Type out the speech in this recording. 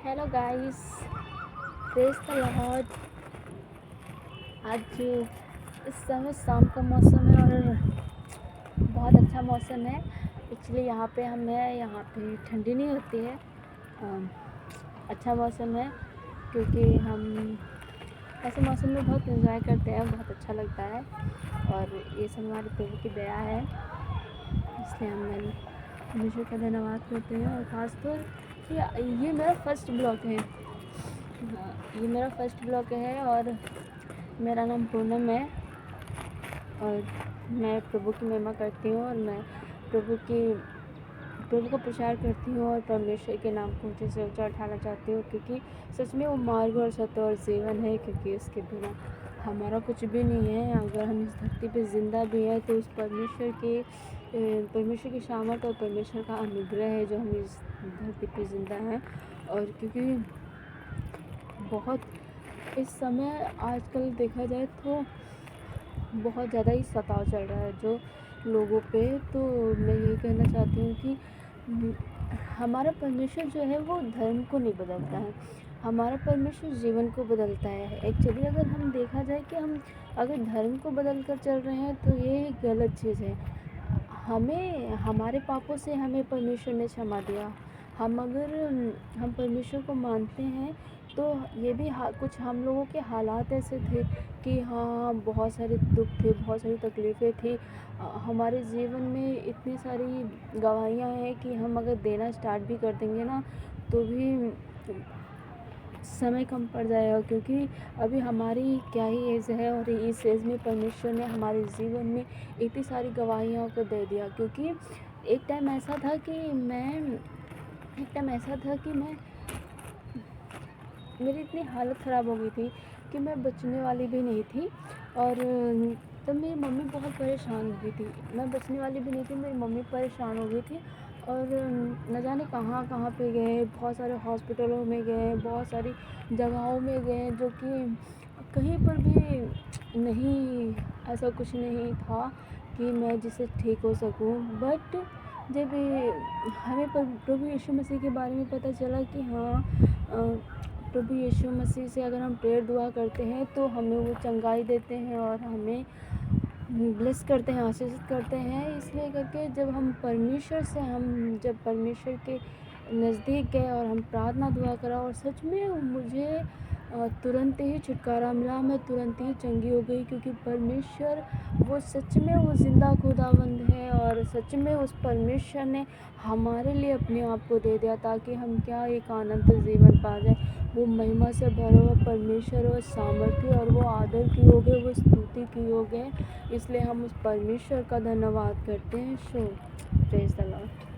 Hello guys, praise the Lord. आज इस समय शाम का मौसम है और बहुत अच्छा मौसम है। एक्चुअली यहाँ पे ठंडी नहीं होती है। अच्छा मौसम है क्योंकि हम ऐसे मौसम में बहुत एंजॉय करते हैं, बहुत अच्छा लगता है और ये सब हमारे प्रभु की दया है। इसलिए हम परमेश्वर का धन्यवाद करते हैं। और ख़ासतौर ये मेरा फर्स्ट ब्लॉग है। ये मेरा फर्स्ट ब्लॉग है और मेरा नाम पूनम है और मैं प्रभु की महिमा करती हूँ और मैं प्रभु का प्रचार करती हूँ और परमेश्वर के नाम को ऊँचे से ऊँचा उठाना चाहती हूँ, क्योंकि सच में वो मार्ग और सत्य और जीवन है। क्योंकि उसके बिना हमारा कुछ भी नहीं है। अगर हम इस धरती पे ज़िंदा भी हैं तो उस परमेश्वर की सामर्थ और परमेश्वर का अनुग्रह है जो हम इस धरती पे ज़िंदा हैं। और क्योंकि बहुत इस समय आजकल देखा जाए तो बहुत ज़्यादा ही सताव चल रहा है जो लोगों पे। तो मैं ये कहना चाहती हूँ कि हमारा परमेश्वर जो है वो धर्म को नहीं बदलता है, हमारा परमेश्वर जीवन को बदलता है। एक्चुअली अगर हम देखा जाए कि हम अगर धर्म को बदल कर चल रहे हैं तो ये एक गलत चीज़ है। हमारे पापों से हमें परमेश्वर ने क्षमा दिया। हम परमेश्वर को मानते हैं तो ये भी कुछ हम लोगों के हालात ऐसे थे कि हाँ, बहुत सारे दुख थे, बहुत सारी तकलीफ़ें थी। हमारे जीवन में इतनी सारी गवाहियाँ हैं कि हम अगर देना स्टार्ट भी कर देंगे ना तो भी समय कम पड़ जाएगा, क्योंकि अभी हमारी क्या ही एज है और इस एज में परमेश्वर ने हमारे जीवन में इतनी सारी गवाहियों को दे दिया। क्योंकि एक टाइम ऐसा था कि मेरी इतनी हालत ख़राब हो गई थी कि मैं बचने वाली भी नहीं थी। और तब मेरी मम्मी बहुत परेशान हो गई थी। मैं बचने वाली भी नहीं थी, मेरी मम्मी परेशान हो गई थी और न जाने कहाँ कहाँ पे गए, बहुत सारे हॉस्पिटलों में गए, बहुत सारी जगहों में गए, जो कि कहीं पर भी नहीं, ऐसा कुछ नहीं था कि मैं जिससे ठीक हो सकूं। बट जब हमें प्रभु यीशु मसीह के बारे में पता चला कि हाँ, प्रभु यीशु मसीह से अगर हम प्रेयर दुआ करते हैं तो हमें वो चंगाई देते हैं और हमें ब्लेस करते हैं, आशीषित करते हैं। इसलिए करके जब परमेश्वर के नज़दीक गए और हम प्रार्थना दुआ करा और सच में मुझे तुरंत ही छुटकारा मिला, मैं तुरंत ही चंगी हो गई। क्योंकि परमेश्वर सच में वो ज़िंदा खुदावंद है और सच में उस परमेश्वर ने हमारे लिए अपने आप को दे दिया ताकि हम क्या एक आनंद जीवन पा जाए। वो महिमा से भरा हुआ परमेश्वर, वो सामर्थ्य और वो आदर की हो गए, वो स्तुति की हो गए। इसलिए हम उस परमेश्वर का धन्यवाद करते हैं। Praise the Lord.